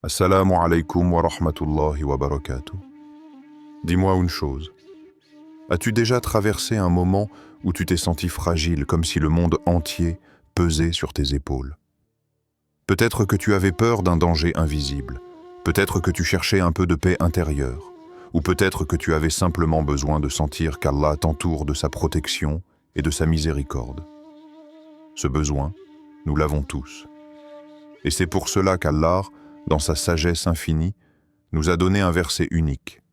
Assalamu alaikum wa rahmatullahi wa barakatuh. Dis-moi une chose. As-tu déjà traversé un moment où tu t'es senti fragile, comme si le monde entier pesait sur tes épaules? Peut-être que tu avais peur d'un danger invisible, peut-être que tu cherchais un peu de paix intérieure, ou peut-être que tu avais simplement besoin de sentir qu'Allah t'entoure de sa protection et de sa miséricorde. Ce besoin, nous l'avons tous. Et c'est pour cela qu'Allah, dans sa sagesse infinie, nous a donné un verset unique.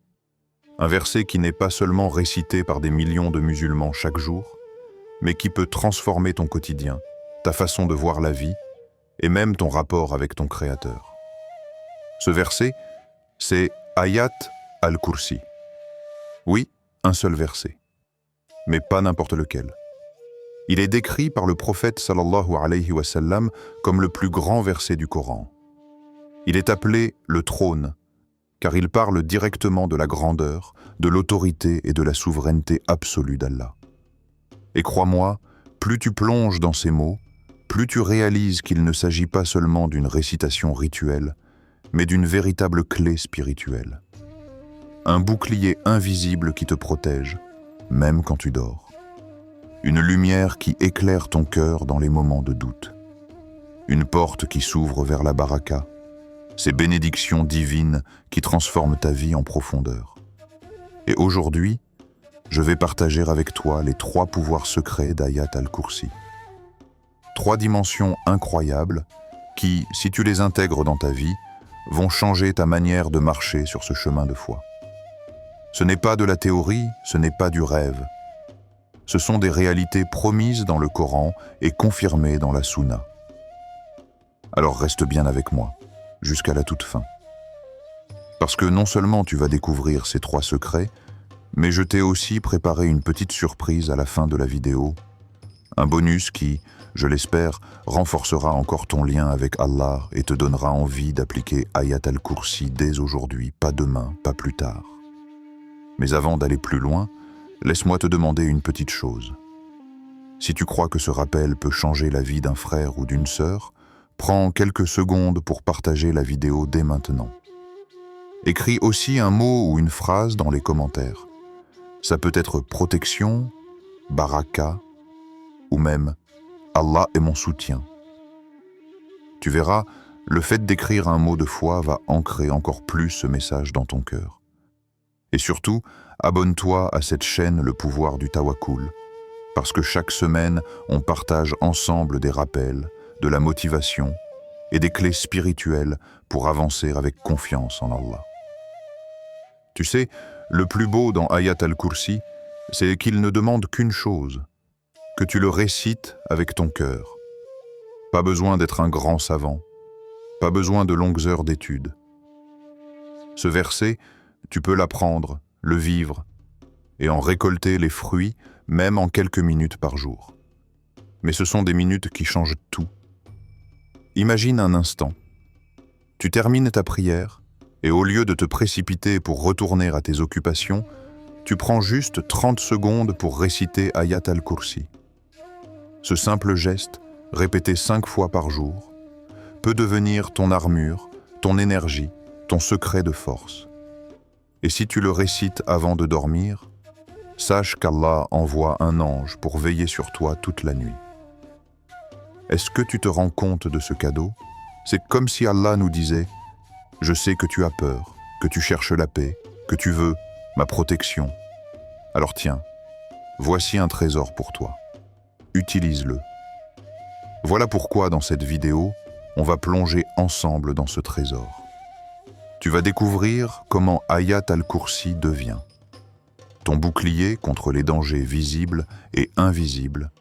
Un verset qui n'est pas seulement récité par des millions de musulmans chaque jour, mais qui peut transformer ton quotidien, ta façon de voir la vie, et même ton rapport avec ton Créateur. Ce verset, c'est Ayat al-Kursi. Oui, un seul verset, mais pas n'importe lequel. Il est décrit par le prophète sallallahu alayhi wa sallam comme le plus grand verset du Coran. Il est appelé le trône, car il parle directement de la grandeur, de l'autorité et de la souveraineté absolue d'Allah. Et crois-moi, plus tu plonges dans ces mots, plus tu réalises qu'il ne s'agit pas seulement d'une récitation rituelle, mais d'une véritable clé spirituelle. Un bouclier invisible qui te protège, même quand tu dors. Une lumière qui éclaire ton cœur dans les moments de doute. Une porte qui s'ouvre vers la baraka, ces bénédictions divines qui transforment ta vie en profondeur. Et aujourd'hui, je vais partager avec toi les 3 pouvoirs secrets d'Ayat al-Kursi. 3 dimensions incroyables qui, si tu les intègres dans ta vie, vont changer ta manière de marcher sur ce chemin de foi. Ce n'est pas de la théorie, ce n'est pas du rêve. Ce sont des réalités promises dans le Coran et confirmées dans la Sunna. Alors reste bien avec moi, jusqu'à la toute fin. Parce que non seulement tu vas découvrir ces 3 secrets, mais je t'ai aussi préparé une petite surprise à la fin de la vidéo, un bonus qui, je l'espère, renforcera encore ton lien avec Allah et te donnera envie d'appliquer Ayat al-Kursi dès aujourd'hui, pas demain, pas plus tard. Mais avant d'aller plus loin, laisse-moi te demander une petite chose. Si tu crois que ce rappel peut changer la vie d'un frère ou d'une sœur, prends quelques secondes pour partager la vidéo dès maintenant. Écris aussi un mot ou une phrase dans les commentaires. Ça peut être protection, baraka, ou même Allah est mon soutien. Tu verras, le fait d'écrire un mot de foi va ancrer encore plus ce message dans ton cœur. Et surtout, abonne-toi à cette chaîne Le Pouvoir du Tawakkul, parce que chaque semaine, on partage ensemble des rappels, de la motivation et des clés spirituelles pour avancer avec confiance en Allah. Tu sais, le plus beau dans Ayat al-Kursi, c'est qu'il ne demande qu'une chose, que tu le récites avec ton cœur. Pas besoin d'être un grand savant, pas besoin de longues heures d'études. Ce verset, tu peux l'apprendre, le vivre et en récolter les fruits même en quelques minutes par jour. Mais ce sont des minutes qui changent tout. Imagine un instant. Tu termines ta prière et au lieu de te précipiter pour retourner à tes occupations, tu prends juste 30 secondes pour réciter Ayat al-Kursi. Ce simple geste, répété 5 fois par jour, peut devenir ton armure, ton énergie, ton secret de force. Et si tu le récites avant de dormir, sache qu'Allah envoie un ange pour veiller sur toi toute la nuit. Est-ce que tu te rends compte de ce cadeau? C'est comme si Allah nous disait « Je sais que tu as peur, que tu cherches la paix, que tu veux ma protection. Alors tiens, voici un trésor pour toi. Utilise-le. » Voilà pourquoi dans cette vidéo, on va plonger ensemble dans ce trésor. Tu vas découvrir comment Ayat al-Kursi devient ton bouclier contre les dangers visibles et invisibles,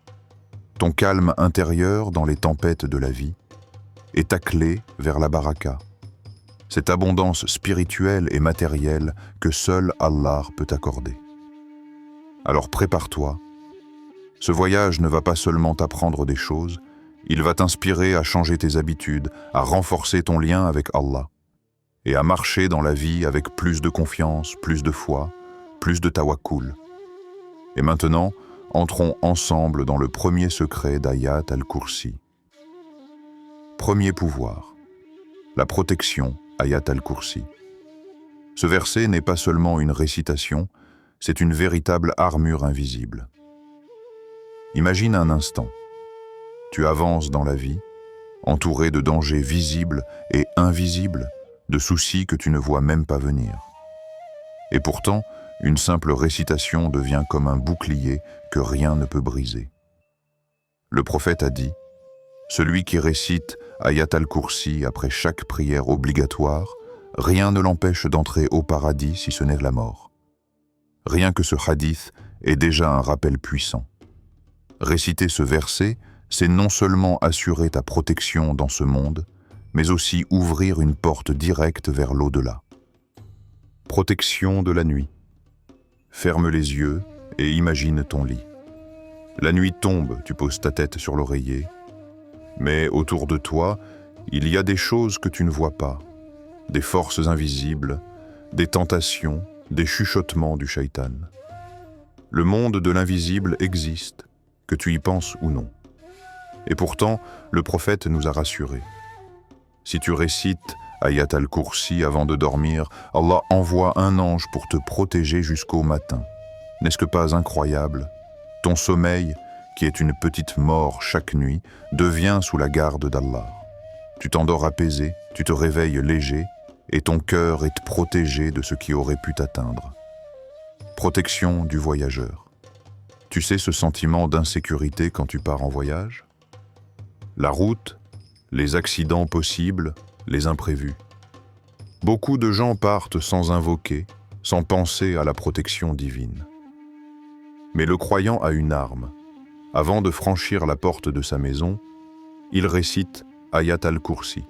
ton calme intérieur dans les tempêtes de la vie, et ta clé vers la baraka, cette abondance spirituelle et matérielle que seul Allah peut accorder. Alors prépare-toi. Ce voyage ne va pas seulement t'apprendre des choses, il va t'inspirer à changer tes habitudes, à renforcer ton lien avec Allah, et à marcher dans la vie avec plus de confiance, plus de foi, plus de tawakkul. Et maintenant, entrons ensemble dans le premier secret d'Ayat al-Kursi. Premier pouvoir, la protection Ayat al-Kursi. Ce verset n'est pas seulement une récitation, c'est une véritable armure invisible. Imagine un instant. Tu avances dans la vie, entouré de dangers visibles et invisibles, de soucis que tu ne vois même pas venir. Et pourtant, une simple récitation devient comme un bouclier que rien ne peut briser. Le prophète a dit « Celui qui récite Ayat al-Kursi après chaque prière obligatoire, rien ne l'empêche d'entrer au paradis si ce n'est la mort. » Rien que ce hadith est déjà un rappel puissant. Réciter ce verset, c'est non seulement assurer ta protection dans ce monde, mais aussi ouvrir une porte directe vers l'au-delà. Protection de la nuit. Ferme les yeux et imagine ton lit. La nuit tombe, tu poses ta tête sur l'oreiller, mais autour de toi, il y a des choses que tu ne vois pas, des forces invisibles, des tentations, des chuchotements du shaitan. Le monde de l'invisible existe, que tu y penses ou non. Et pourtant, le prophète nous a rassurés. Si tu récites Ayat al-Kursi avant de dormir, Allah envoie un ange pour te protéger jusqu'au matin. N'est-ce que pas incroyable? Ton sommeil, qui est une petite mort chaque nuit, devient sous la garde d'Allah. Tu t'endors apaisé, tu te réveilles léger, et ton cœur est protégé de ce qui aurait pu t'atteindre. Protection du voyageur. Tu sais ce sentiment d'insécurité quand tu pars en voyage? La route, les accidents possibles, les imprévus. Beaucoup de gens partent sans invoquer, sans penser à la protection divine. Mais le croyant a une arme. Avant de franchir la porte de sa maison, il récite Ayat al-Kursi.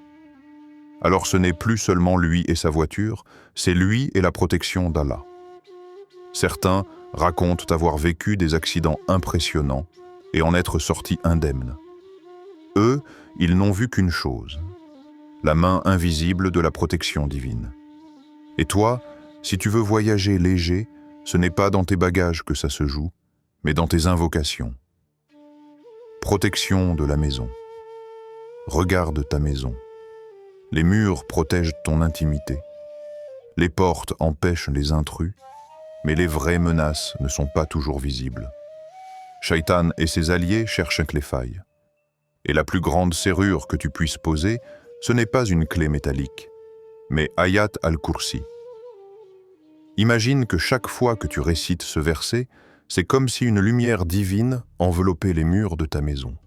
Alors ce n'est plus seulement lui et sa voiture, c'est lui et la protection d'Allah. Certains racontent avoir vécu des accidents impressionnants et en être sortis indemnes. Eux, ils n'ont vu qu'une chose, la main invisible de la protection divine. Et toi, si tu veux voyager léger, ce n'est pas dans tes bagages que ça se joue, mais dans tes invocations. Protection de la maison. Regarde ta maison. Les murs protègent ton intimité. Les portes empêchent les intrus, mais les vraies menaces ne sont pas toujours visibles. Shaitan et ses alliés cherchent les failles. Et la plus grande serrure que tu puisses poser, ce n'est pas une clé métallique, mais Ayat al-Kursi. Imagine que chaque fois que tu récites ce verset, c'est comme si une lumière divine enveloppait les murs de ta maison.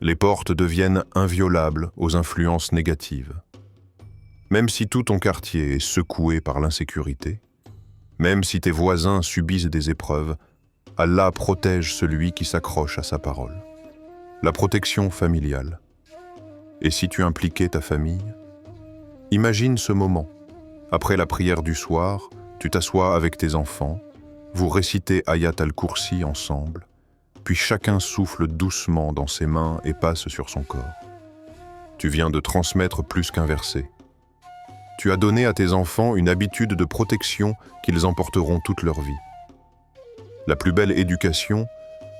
Les portes deviennent inviolables aux influences négatives. Même si tout ton quartier est secoué par l'insécurité, même si tes voisins subissent des épreuves, Allah protège celui qui s'accroche à sa parole. La protection familiale. Et si tu impliquais ta famille? Imagine ce moment. Après la prière du soir, tu t'assois avec tes enfants, vous récitez Ayat al-Kursi ensemble, puis chacun souffle doucement dans ses mains et passe sur son corps. Tu viens de transmettre plus qu'un verset. Tu as donné à tes enfants une habitude de protection qu'ils emporteront toute leur vie. La plus belle éducation,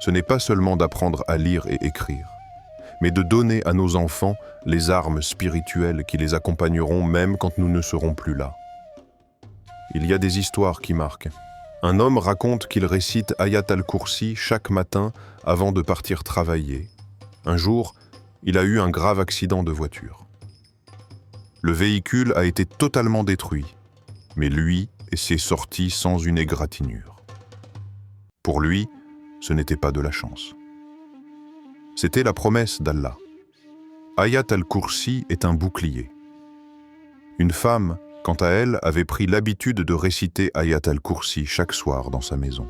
ce n'est pas seulement d'apprendre à lire et écrire, mais de donner à nos enfants les armes spirituelles qui les accompagneront même quand nous ne serons plus là. Il y a des histoires qui marquent. Un homme raconte qu'il récite Ayat al-Kursi chaque matin avant de partir travailler. Un jour, il a eu un grave accident de voiture. Le véhicule a été totalement détruit, mais lui s'est sorti sans une égratignure. Pour lui, ce n'était pas de la chance. C'était la promesse d'Allah. Ayat al-Kursi est un bouclier. Une femme, quant à elle, avait pris l'habitude de réciter Ayat al-Kursi chaque soir dans sa maison.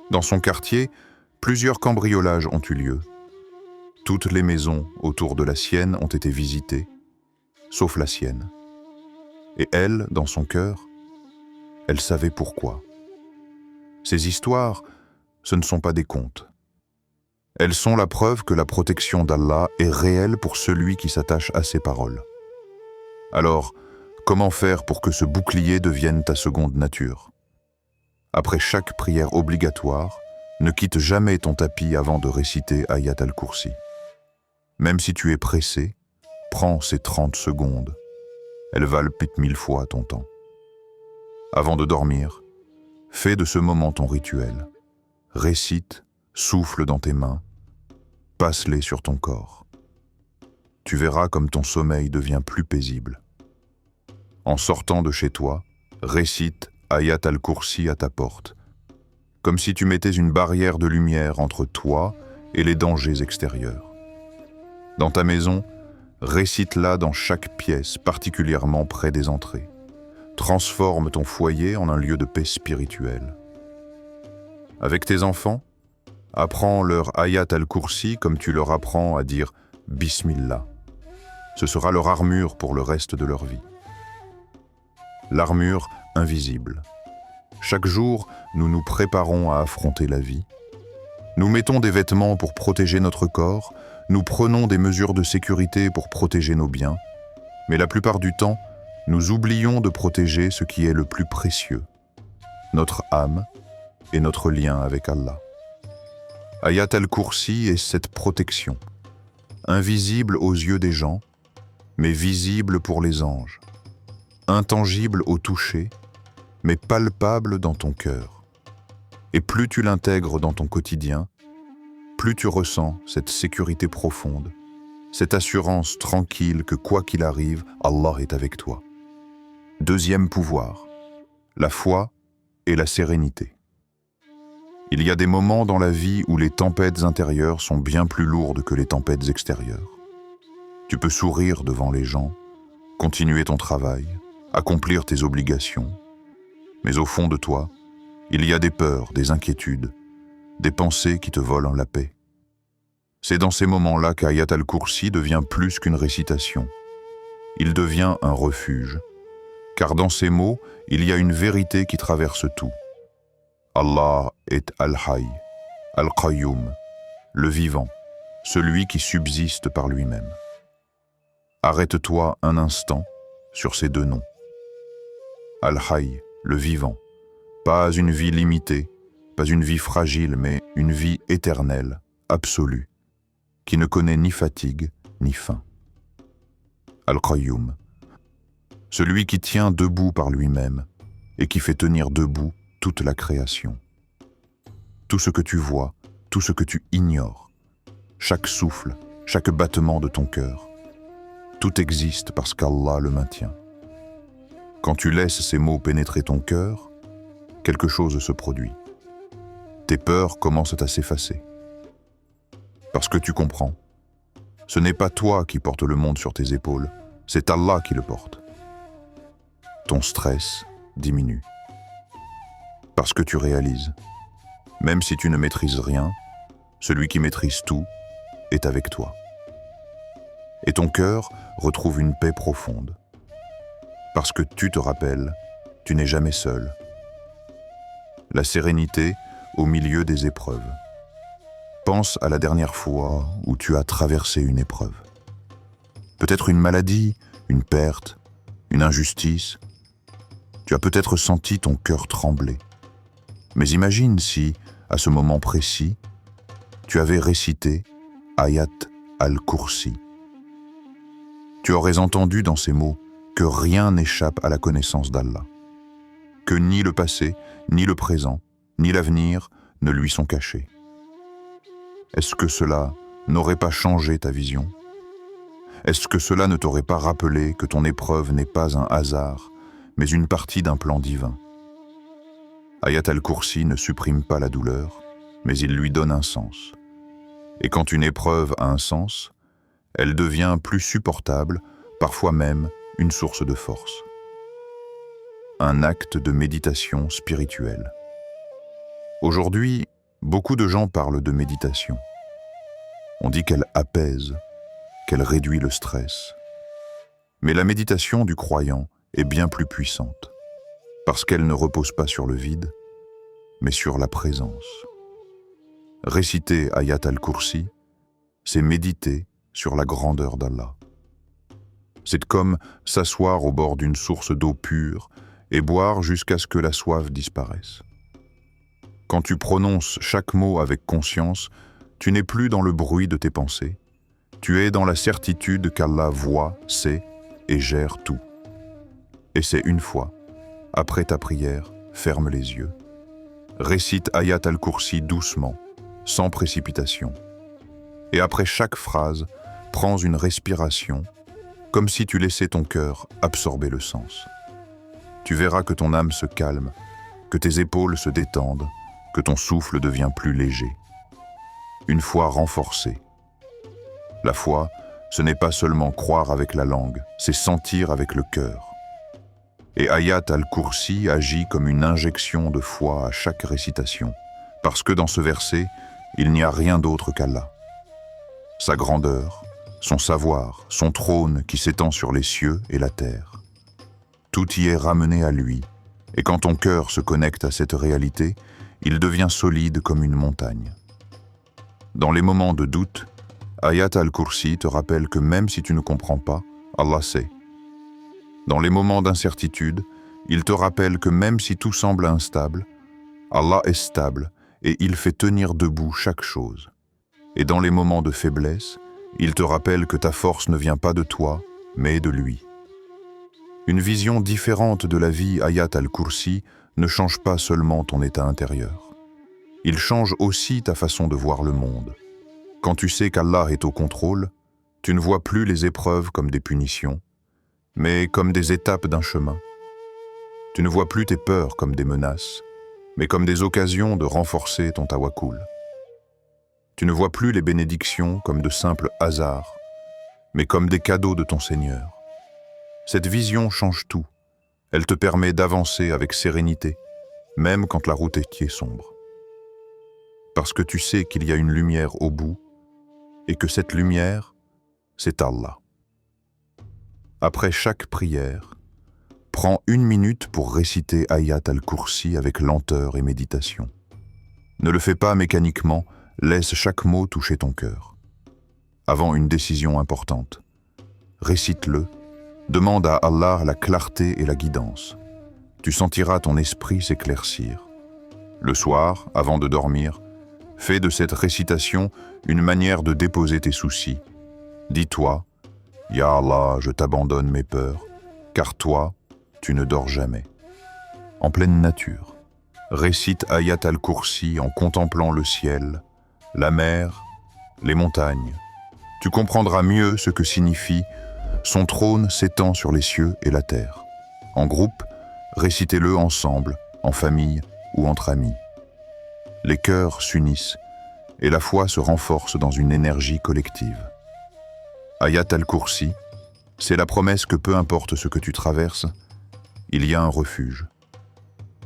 Dans son quartier, plusieurs cambriolages ont eu lieu. Toutes les maisons autour de la sienne ont été visitées, sauf la sienne. Et elle, dans son cœur, elle savait pourquoi. Ces histoires, ce ne sont pas des contes. Elles sont la preuve que la protection d'Allah est réelle pour celui qui s'attache à ses paroles. Alors, comment faire pour que ce bouclier devienne ta seconde nature? Après chaque prière obligatoire, ne quitte jamais ton tapis avant de réciter Ayat al-Kursi. Même si tu es pressé, prends ces 30 secondes. elles valent peut-être 1000 fois ton temps. Avant de dormir, fais de ce moment ton rituel. Récite, souffle dans tes mains, passe-les sur ton corps. Tu verras comme ton sommeil devient plus paisible. En sortant de chez toi, récite Ayat al-Kursi à ta porte, comme si tu mettais une barrière de lumière entre toi et les dangers extérieurs. Dans ta maison, récite-la dans chaque pièce, particulièrement près des entrées. Transforme ton foyer en un lieu de paix spirituelle. Avec tes enfants, apprends leur Ayat al-Kursi comme tu leur apprends à dire Bismillah. Ce sera leur armure pour le reste de leur vie. L'armure invisible. Chaque jour, nous nous préparons à affronter la vie. Nous mettons des vêtements pour protéger notre corps, nous prenons des mesures de sécurité pour protéger nos biens, mais la plupart du temps, nous oublions de protéger ce qui est le plus précieux, notre âme et notre lien avec Allah. Ayat al-Kursi est cette protection, invisible aux yeux des gens, mais visible pour les anges, intangible au toucher, mais palpable dans ton cœur. Et plus tu l'intègres dans ton quotidien, plus tu ressens cette sécurité profonde, cette assurance tranquille que quoi qu'il arrive, Allah est avec toi. Deuxième pouvoir, la foi et la sérénité. Il y a des moments dans la vie où les tempêtes intérieures sont bien plus lourdes que les tempêtes extérieures. Tu peux sourire devant les gens, continuer ton travail, accomplir tes obligations. Mais au fond de toi, il y a des peurs, des inquiétudes, des pensées qui te volent la paix. C'est dans ces moments-là qu'Ayat al-Kursi devient plus qu'une récitation. Il devient un refuge, car dans ces mots, il y a une vérité qui traverse tout. Allah est Al-Hayy, Al-Qayyum, le vivant, celui qui subsiste par lui-même. Arrête-toi un instant sur ces deux noms. Al-Hayy, le vivant, pas une vie limitée, pas une vie fragile, mais une vie éternelle, absolue, qui ne connaît ni fatigue ni faim. Al-Qayyum, celui qui tient debout par lui-même et qui fait tenir debout toute la création. Tout ce que tu vois, tout ce que tu ignores, chaque souffle, chaque battement de ton cœur, tout existe parce qu'Allah le maintient. Quand tu laisses ces mots pénétrer ton cœur, quelque chose se produit. Tes peurs commencent à s'effacer. Parce que tu comprends, ce n'est pas toi qui portes le monde sur tes épaules, c'est Allah qui le porte. Ton stress diminue. Parce que tu réalises, même si tu ne maîtrises rien, celui qui maîtrise tout est avec toi. Et ton cœur retrouve une paix profonde. Parce que tu te rappelles, tu n'es jamais seul. La sérénité au milieu des épreuves. Pense à la dernière fois où tu as traversé une épreuve. Peut-être une maladie, une perte, une injustice. Tu as peut-être senti ton cœur trembler. Mais imagine si, à ce moment précis, tu avais récité Ayat al-Kursi. Tu aurais entendu dans ces mots que rien n'échappe à la connaissance d'Allah, que ni le passé, ni le présent, ni l'avenir ne lui sont cachés. Est-ce que cela n'aurait pas changé ta vision? Est-ce que cela ne t'aurait pas rappelé que ton épreuve n'est pas un hasard, mais une partie d'un plan divin? Ayat al-Kursi ne supprime pas la douleur, mais il lui donne un sens. Et quand une épreuve a un sens, elle devient plus supportable, parfois même une source de force. Un acte de méditation spirituelle. Aujourd'hui, beaucoup de gens parlent de méditation. On dit qu'elle apaise, qu'elle réduit le stress. Mais la méditation du croyant est bien plus puissante, parce qu'elle ne repose pas sur le vide, mais sur la présence. Réciter Ayat al-Kursi, c'est méditer sur la grandeur d'Allah. C'est comme s'asseoir au bord d'une source d'eau pure et boire jusqu'à ce que la soif disparaisse. Quand tu prononces chaque mot avec conscience, tu n'es plus dans le bruit de tes pensées. Tu es dans la certitude qu'Allah voit, sait et gère tout. Essaie une fois. Après ta prière, ferme les yeux. Récite Ayat al-Kursi doucement, sans précipitation. Et après chaque phrase, prends une respiration, comme si tu laissais ton cœur absorber le sens. Tu verras que ton âme se calme, que tes épaules se détendent, que ton souffle devient plus léger. Une foi renforcée. La foi, ce n'est pas seulement croire avec la langue, c'est sentir avec le cœur. Et Ayat al-Kursi agit comme une injection de foi à chaque récitation, parce que dans ce verset, il n'y a rien d'autre qu'Allah. Sa grandeur, son savoir, son trône qui s'étend sur les cieux et la terre. Tout y est ramené à lui, et quand ton cœur se connecte à cette réalité, il devient solide comme une montagne. Dans les moments de doute, Ayat al-Kursi te rappelle que même si tu ne comprends pas, Allah sait. Dans les moments d'incertitude, il te rappelle que même si tout semble instable, Allah est stable et il fait tenir debout chaque chose. Et dans les moments de faiblesse, il te rappelle que ta force ne vient pas de toi, mais de lui. Une vision différente de la vie Ayat al-Kursi ne change pas seulement ton état intérieur. Il change aussi ta façon de voir le monde. Quand tu sais qu'Allah est au contrôle, tu ne vois plus les épreuves comme des punitions, mais comme des étapes d'un chemin. Tu ne vois plus tes peurs comme des menaces, mais comme des occasions de renforcer ton tawakkul. Tu ne vois plus les bénédictions comme de simples hasards, mais comme des cadeaux de ton Seigneur. Cette vision change tout. Elle te permet d'avancer avec sérénité, même quand la route est sombre. Parce que tu sais qu'il y a une lumière au bout, et que cette lumière, c'est Allah. Après chaque prière, prends 1 minute pour réciter Ayat al-Kursi avec lenteur et méditation. Ne le fais pas mécaniquement, laisse chaque mot toucher ton cœur. Avant une décision importante, récite-le, demande à Allah la clarté et la guidance. Tu sentiras ton esprit s'éclaircir. Le soir, avant de dormir, fais de cette récitation une manière de déposer tes soucis. Dis-toi, « Ya Allah, je t'abandonne mes peurs, car toi, tu ne dors jamais. » En pleine nature, récite Ayat al-Kursi en contemplant le ciel, la mer, les montagnes. Tu comprendras mieux ce que signifie « Son trône s'étend sur les cieux et la terre ». En groupe, récitez-le ensemble, en famille ou entre amis. Les cœurs s'unissent et la foi se renforce dans une énergie collective. Ayat al-Kursi, c'est la promesse que peu importe ce que tu traverses, il y a un refuge.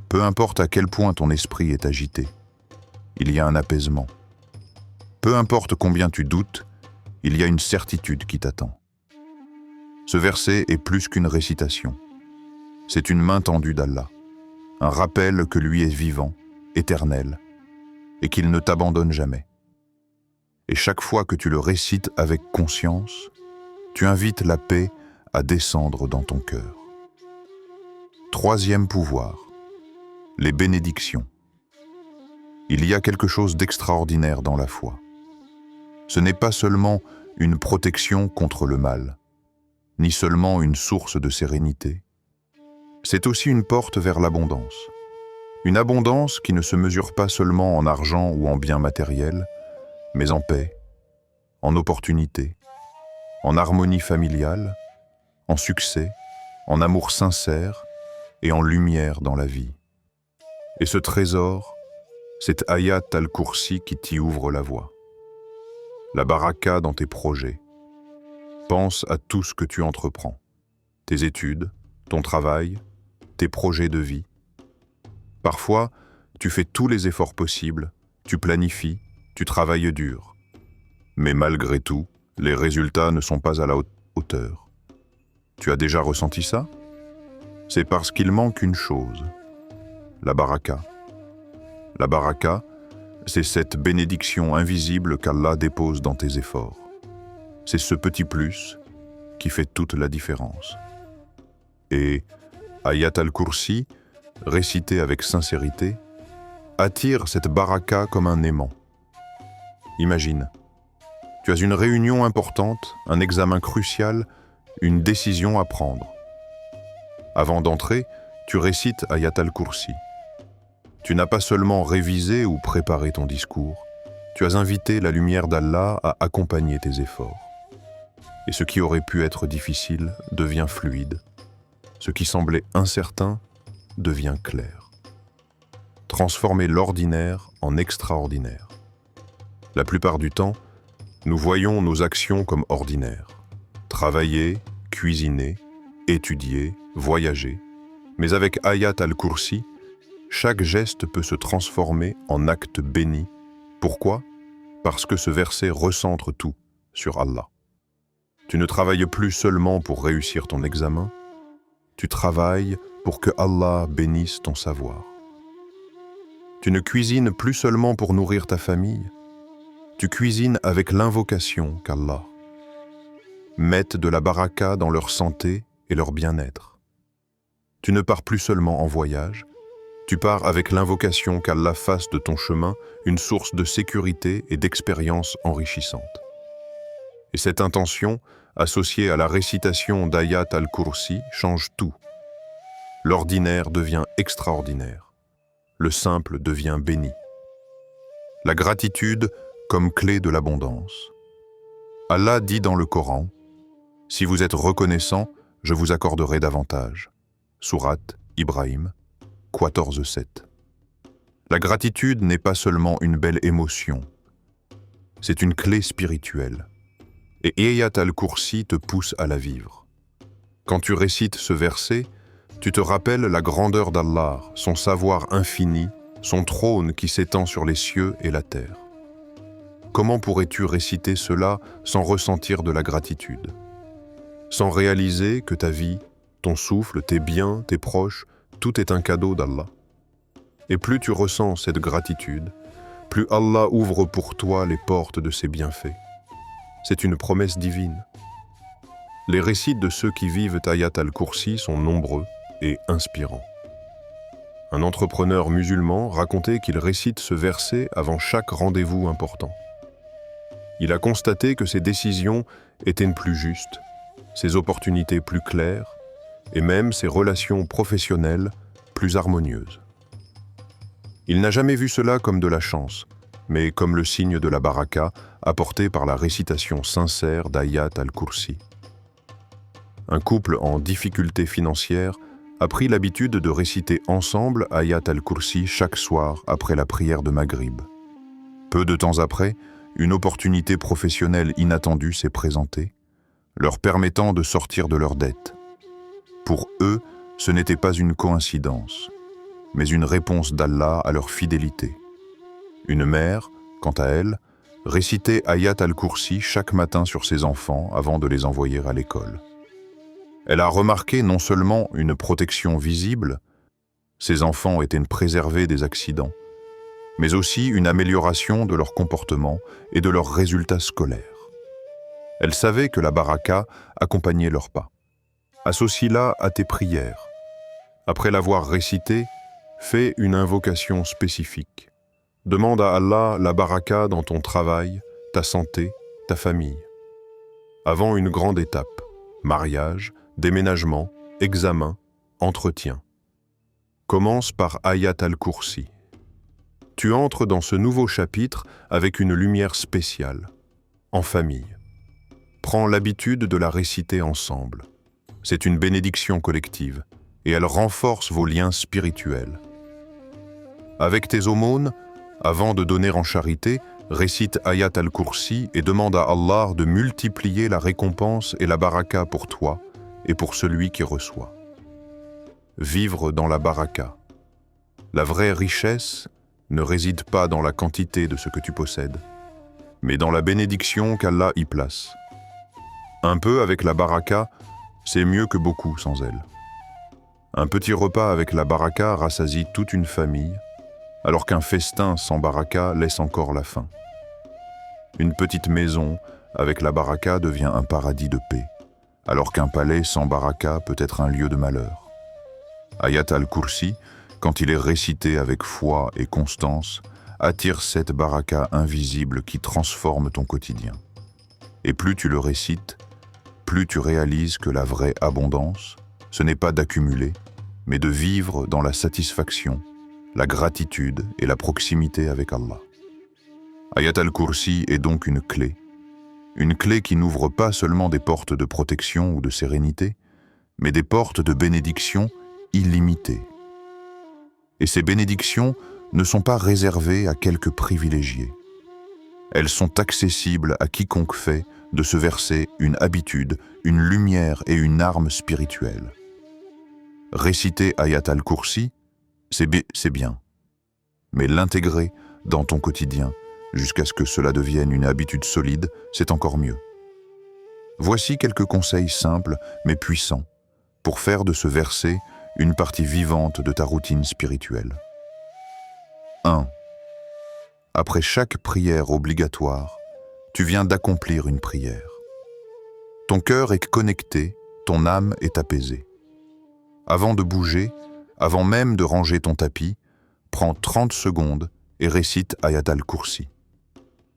Peu importe à quel point ton esprit est agité, il y a un apaisement. Peu importe combien tu doutes, il y a une certitude qui t'attend. Ce verset est plus qu'une récitation. C'est une main tendue d'Allah, un rappel que lui est vivant, éternel, et qu'il ne t'abandonne jamais. Et chaque fois que tu le récites avec conscience, tu invites la paix à descendre dans ton cœur. Troisième pouvoir, les bénédictions. Il y a quelque chose d'extraordinaire dans la foi. Ce n'est pas seulement une protection contre le mal, ni seulement une source de sérénité. C'est aussi une porte vers l'abondance. Une abondance qui ne se mesure pas seulement en argent ou en biens matériels, mais en paix, en opportunités, en harmonie familiale, en succès, en amour sincère et en lumière dans la vie. Et ce trésor, c'est Ayat al-Kursi qui t'y ouvre la voie. La baraka dans tes projets. Pense à tout ce que tu entreprends. Tes études, ton travail, tes projets de vie. Parfois, tu fais tous les efforts possibles, tu planifies, tu travailles dur. Mais malgré tout, les résultats ne sont pas à la hauteur. Tu as déjà ressenti ça? C'est parce qu'il manque une chose, la baraka. La baraka, c'est cette bénédiction invisible qu'Allah dépose dans tes efforts. C'est ce petit plus qui fait toute la différence. Et Ayat al-Kursi, récité avec sincérité, attire cette baraka comme un aimant. Imagine, tu as une réunion importante, un examen crucial, une décision à prendre. Avant d'entrer, tu récites Ayat al-Kursi. Tu n'as pas seulement révisé ou préparé ton discours, tu as invité la lumière d'Allah à accompagner tes efforts. Et ce qui aurait pu être difficile devient fluide. Ce qui semblait incertain devient clair. Transformer l'ordinaire en extraordinaire. La plupart du temps, nous voyons nos actions comme ordinaires. Travailler, cuisiner, étudier, voyager. Mais avec Ayat al-Kursi, chaque geste peut se transformer en acte béni. Pourquoi? Parce que ce verset recentre tout sur Allah. Tu ne travailles plus seulement pour réussir ton examen, tu travailles pour que Allah bénisse ton savoir. Tu ne cuisines plus seulement pour nourrir ta famille, tu cuisines avec l'invocation qu'Allah mette de la baraka dans leur santé et leur bien-être. Tu ne pars plus seulement en voyage, tu pars avec l'invocation qu'Allah fasse de ton chemin une source de sécurité et d'expérience enrichissante. Et cette intention, associée à la récitation d'Ayat al-Kursi, change tout. L'ordinaire devient extraordinaire. Le simple devient béni. La gratitude comme clé de l'abondance. Allah dit dans le Coran, « Si vous êtes reconnaissant, je vous accorderai davantage. » Sourate Ibrahim 14:7. La gratitude n'est pas seulement une belle émotion, c'est une clé spirituelle. Et Ayat al-Kursi te pousse à la vivre. Quand tu récites ce verset, tu te rappelles la grandeur d'Allah, son savoir infini, son trône qui s'étend sur les cieux et la terre. Comment pourrais-tu réciter cela sans ressentir de la gratitude? Sans réaliser que ta vie, ton souffle, tes biens, tes proches, tout est un cadeau d'Allah. Et plus tu ressens cette gratitude, plus Allah ouvre pour toi les portes de ses bienfaits. C'est une promesse divine. Les récits de ceux qui vivent Ayat al-Kursi sont nombreux et inspirants. Un entrepreneur musulman racontait qu'il récite ce verset avant chaque rendez-vous important. Il a constaté que ses décisions étaient plus justes, ses opportunités plus claires et même ses relations professionnelles plus harmonieuses. Il n'a jamais vu cela comme de la chance, mais comme le signe de la baraka apporté par la récitation sincère d'Ayat al-Kursi. Un couple en difficulté financière a pris l'habitude de réciter ensemble Ayat al-Kursi chaque soir après la prière de Maghrib. Peu de temps après, une opportunité professionnelle inattendue s'est présentée, leur permettant de sortir de leurs dettes. Pour eux, ce n'était pas une coïncidence, mais une réponse d'Allah à leur fidélité. Une mère, quant à elle, récitait Ayat al-Kursi chaque matin sur ses enfants avant de les envoyer à l'école. Elle a remarqué non seulement une protection visible, ses enfants étaient préservés des accidents, mais aussi une amélioration de leur comportement et de leurs résultats scolaires. Elle savait que la baraka accompagnait leurs pas. Associe-la à tes prières. Après l'avoir récitée, fais une invocation spécifique. Demande à Allah la baraka dans ton travail, ta santé, ta famille. Avant une grande étape, mariage, déménagement, examen, entretien. Commence par Ayat al-Kursi. Tu entres dans ce nouveau chapitre avec une lumière spéciale, en famille. Prends l'habitude de la réciter ensemble. C'est une bénédiction collective et elle renforce vos liens spirituels. Avec tes aumônes, avant de donner en charité, récite Ayat al-Kursi et demande à Allah de multiplier la récompense et la baraka pour toi et pour celui qui reçoit. Vivre dans la baraka. La vraie richesse ne réside pas dans la quantité de ce que tu possèdes, mais dans la bénédiction qu'Allah y place. Un peu avec la baraka, c'est mieux que beaucoup sans elle. Un petit repas avec la baraka rassasie toute une famille, alors qu'un festin sans baraka laisse encore la faim. Une petite maison avec la baraka devient un paradis de paix, alors qu'un palais sans baraka peut être un lieu de malheur. Ayat al-Kursi, quand il est récité avec foi et constance, attire cette baraka invisible qui transforme ton quotidien. Et plus tu le récites, plus tu réalises que la vraie abondance, ce n'est pas d'accumuler, mais de vivre dans la satisfaction, la gratitude et la proximité avec Allah. Ayat al-Kursi est donc une clé qui n'ouvre pas seulement des portes de protection ou de sérénité, mais des portes de bénédiction illimitées. Et ces bénédictions ne sont pas réservées à quelques privilégiés. Elles sont accessibles à quiconque fait de ce verset une habitude, une lumière et une arme spirituelle. Réciter Ayat al-Kursi, c'est bien, mais l'intégrer dans ton quotidien jusqu'à ce que cela devienne une habitude solide, c'est encore mieux. Voici quelques conseils simples mais puissants pour faire de ce verset une partie vivante de ta routine spirituelle. 1. Après chaque prière obligatoire, tu viens d'accomplir une prière. Ton cœur est connecté, ton âme est apaisée. Avant de bouger, avant même de ranger ton tapis, prends 30 secondes et récite Ayat al-Kursi.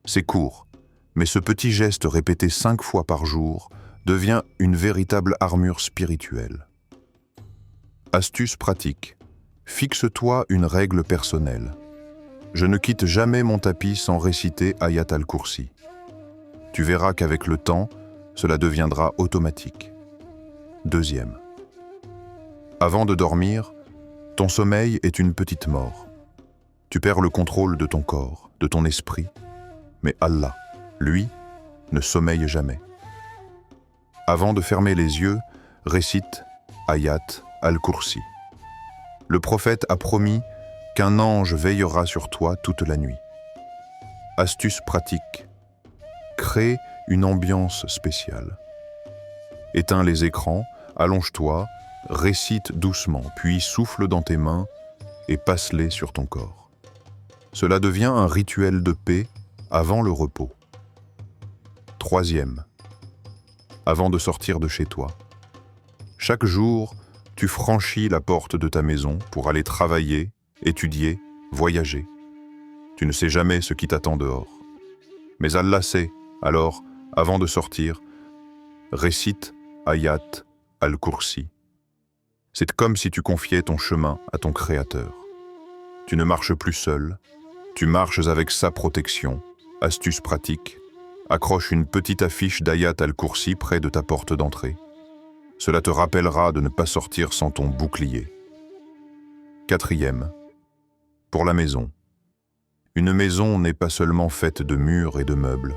C'est court, mais ce petit geste répété 5 fois par jour devient une véritable armure spirituelle. Astuce pratique. Fixe-toi une règle personnelle. Je ne quitte jamais mon tapis sans réciter Ayat al-Kursi. Tu verras qu'avec le temps, cela deviendra automatique. 2. Avant de dormir, ton sommeil est une petite mort. Tu perds le contrôle de ton corps, de ton esprit, mais Allah, lui, ne sommeille jamais. Avant de fermer les yeux, récite Ayat al-Kursi. Le prophète a promis qu'un ange veillera sur toi toute la nuit. Astuce pratique. Crée une ambiance spéciale. Éteins les écrans, allonge-toi, récite doucement, puis souffle dans tes mains et passe-les sur ton corps. Cela devient un rituel de paix avant le repos. 3. Avant de sortir de chez toi. Chaque jour, tu franchis la porte de ta maison pour aller travailler, étudier, voyager. Tu ne sais jamais ce qui t'attend dehors. Mais Allah sait, alors, avant de sortir, récite Ayat al-Kursi. C'est comme si tu confiais ton chemin à ton Créateur. Tu ne marches plus seul, tu marches avec sa protection. Astuce pratique, accroche une petite affiche d'Ayat al-Kursi près de ta porte d'entrée. Cela te rappellera de ne pas sortir sans ton bouclier. 4. Pour la maison. Une maison n'est pas seulement faite de murs et de meubles.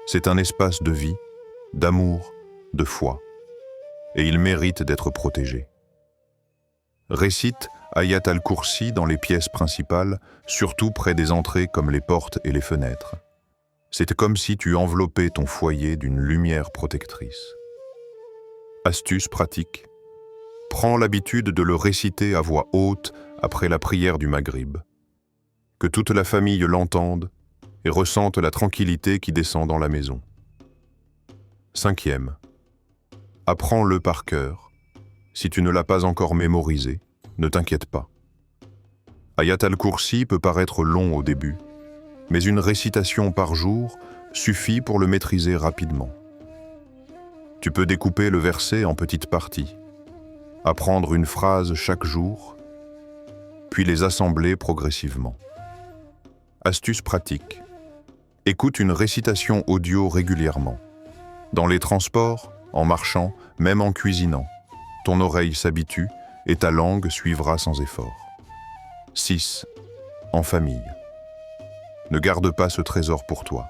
C'est un espace de vie, d'amour, de foi. Et il mérite d'être protégé. Récite Ayat al-Kursi dans les pièces principales, surtout près des entrées comme les portes et les fenêtres. C'est comme si tu enveloppais ton foyer d'une lumière protectrice. Astuce pratique. Prends l'habitude de le réciter à voix haute après la prière du Maghrib. Que toute la famille l'entende et ressente la tranquillité qui descend dans la maison. 5. Apprends-le par cœur. Si tu ne l'as pas encore mémorisé, ne t'inquiète pas. Ayat al-Kursi peut paraître long au début, mais une récitation par jour suffit pour le maîtriser rapidement. Tu peux découper le verset en petites parties, apprendre une phrase chaque jour, puis les assembler progressivement. Astuce pratique. Écoute une récitation audio régulièrement. Dans les transports, en marchant, même en cuisinant. Ton oreille s'habitue et ta langue suivra sans effort. 6. En famille. Ne garde pas ce trésor pour toi.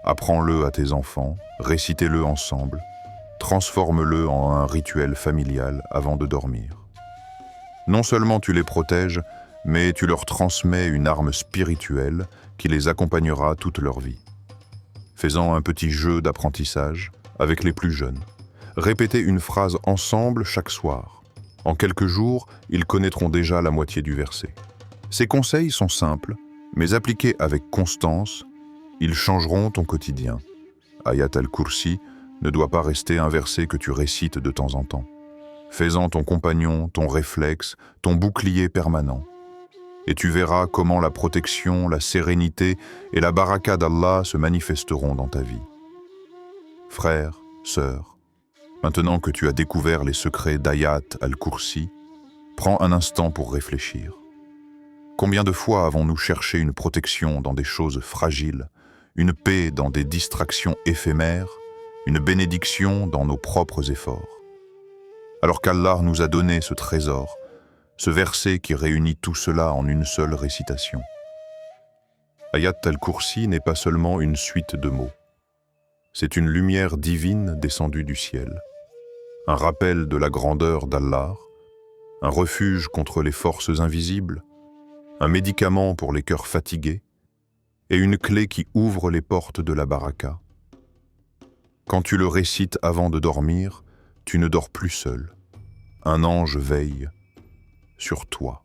Apprends-le à tes enfants, récitez-le ensemble, transforme-le en un rituel familial avant de dormir. Non seulement tu les protèges, mais tu leur transmets une arme spirituelle qui les accompagnera toute leur vie. Fais-en un petit jeu d'apprentissage avec les plus jeunes. Répétez une phrase ensemble chaque soir. En quelques jours, ils connaîtront déjà la moitié du verset. Ces conseils sont simples, mais appliqués avec constance, ils changeront ton quotidien. Ayat al-Kursi ne doit pas rester un verset que tu récites de temps en temps. Fais-en ton compagnon, ton réflexe, ton bouclier permanent. Et tu verras comment la protection, la sérénité et la baraka d'Allah se manifesteront dans ta vie. Frères, sœurs, Maintenant que tu as découvert les secrets d'Ayat al-Kursi, prends un instant pour réfléchir. Combien de fois avons-nous cherché une protection dans des choses fragiles, une paix dans des distractions éphémères, une bénédiction dans nos propres efforts? Alors qu'Allah nous a donné ce trésor, ce verset qui réunit tout cela en une seule récitation. Ayat al-Kursi n'est pas seulement une suite de mots. C'est une lumière divine descendue du ciel, un rappel de la grandeur d'Allah, un refuge contre les forces invisibles, un médicament pour les cœurs fatigués et une clé qui ouvre les portes de la baraka. Quand tu le récites avant de dormir, tu ne dors plus seul. Un ange veille sur toi.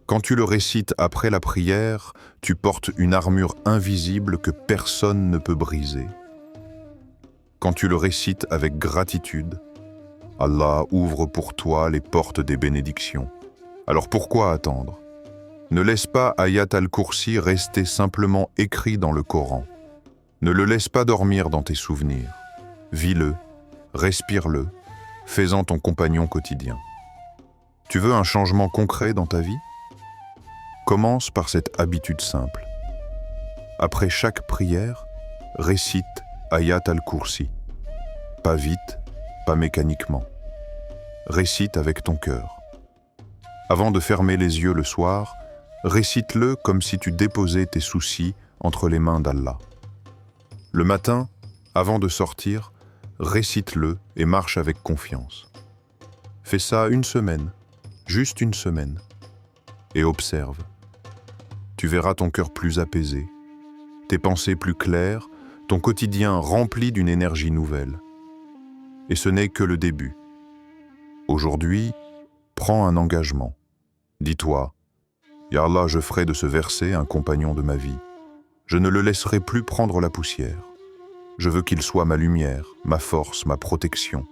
Quand tu le récites après la prière, tu portes une armure invisible que personne ne peut briser. Quand tu le récites avec gratitude, Allah ouvre pour toi les portes des bénédictions. Alors pourquoi attendre? Ne laisse pas Ayat al-Kursi rester simplement écrit dans le Coran. Ne le laisse pas dormir dans tes souvenirs. Vis-le, respire-le, fais-en ton compagnon quotidien. Tu veux un changement concret dans ta vie? Commence par cette habitude simple. Après chaque prière, récite Ayat al-Kursi. Pas vite, pas mécaniquement. Récite avec ton cœur. Avant de fermer les yeux le soir, récite-le comme si tu déposais tes soucis entre les mains d'Allah. Le matin, avant de sortir, récite-le et marche avec confiance. Fais ça une semaine, juste une semaine, et observe. Tu verras ton cœur plus apaisé, tes pensées plus claires, ton quotidien rempli d'une énergie nouvelle. Et ce n'est que le début. Aujourd'hui, prends un engagement. Dis-toi, Ya Allah, je ferai de ce verset un compagnon de ma vie. Je ne le laisserai plus prendre la poussière. Je veux qu'il soit ma lumière, ma force, ma protection.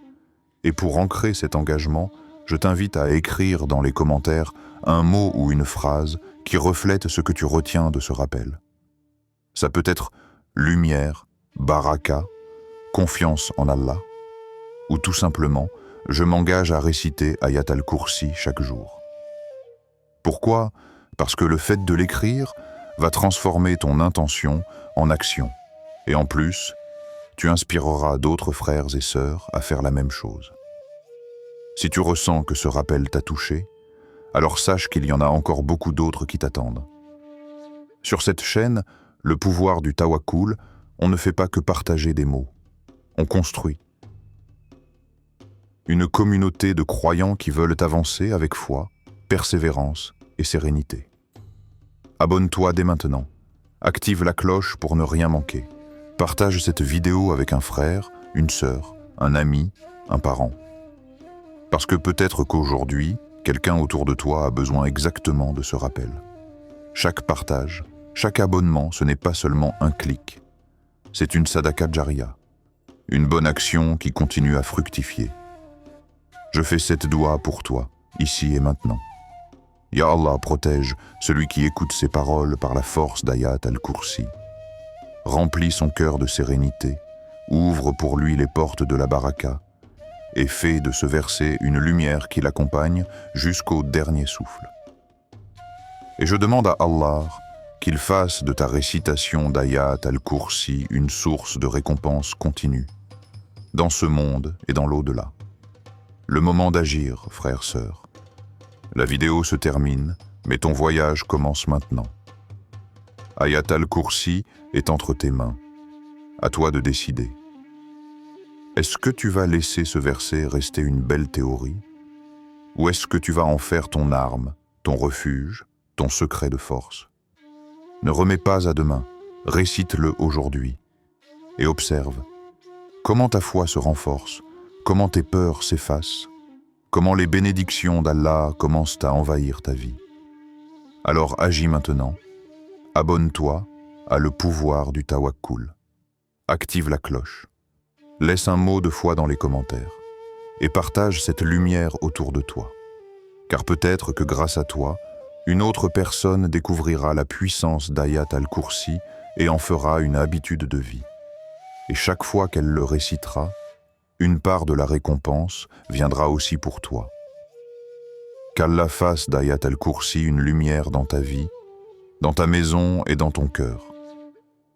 Et pour ancrer cet engagement, je t'invite à écrire dans les commentaires un mot ou une phrase qui reflète ce que tu retiens de ce rappel. Ça peut être lumière, baraka, confiance en Allah, ou tout simplement, je m'engage à réciter Ayat al-Kursi chaque jour. Pourquoi? Parce que le fait de l'écrire va transformer ton intention en action. Et en plus, tu inspireras d'autres frères et sœurs à faire la même chose. Si tu ressens que ce rappel t'a touché, alors sache qu'il y en a encore beaucoup d'autres qui t'attendent. Sur cette chaîne, le pouvoir du tawakkul, on ne fait pas que partager des mots. On construit. Une communauté de croyants qui veulent avancer avec foi, persévérance et sérénité. Abonne-toi dès maintenant. Active la cloche pour ne rien manquer. Partage cette vidéo avec un frère, une sœur, un ami, un parent. Parce que peut-être qu'aujourd'hui, quelqu'un autour de toi a besoin exactement de ce rappel. Chaque partage, chaque abonnement, ce n'est pas seulement un clic. C'est une sadaka jariya, une bonne action qui continue à fructifier. Je fais cette doua pour toi, ici et maintenant. Ya Allah protège celui qui écoute ces paroles par la force d'Ayat al-Kursi. Remplis son cœur de sérénité, ouvre pour lui les portes de la baraka et fais de ce verset une lumière qui l'accompagne jusqu'au dernier souffle. Et je demande à Allah qu'il fasse de ta récitation d'Ayat al-Kursi une source de récompense continue, dans ce monde et dans l'au-delà. Le moment d'agir, frères, sœurs. La vidéo se termine, mais ton voyage commence maintenant. Ayat al-Kursi est entre tes mains. À toi de décider. Est-ce que tu vas laisser ce verset rester une belle théorie? Ou est-ce que tu vas en faire ton arme, ton refuge, ton secret de force? Ne remets pas à demain, récite-le aujourd'hui. Et observe. Comment ta foi se renforce, comment tes peurs s'effacent, comment les bénédictions d'Allah commencent à envahir ta vie. Alors agis maintenant. Abonne-toi à le pouvoir du tawakkul. Active la cloche. Laisse un mot de foi dans les commentaires et partage cette lumière autour de toi. Car peut-être que grâce à toi, une autre personne découvrira la puissance d'Ayat al-Kursi et en fera une habitude de vie. Et chaque fois qu'elle le récitera, une part de la récompense viendra aussi pour toi. Qu'Allah fasse d'Ayat al-Kursi une lumière dans ta vie, dans ta maison et dans ton cœur.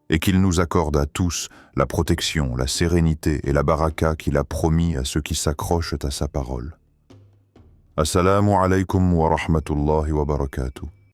Et qu'il nous accorde à tous la protection, la sérénité et la baraka qu'il a promis à ceux qui s'accrochent à sa parole. Assalamu alaikum wa rahmatullahi wa barakatuh.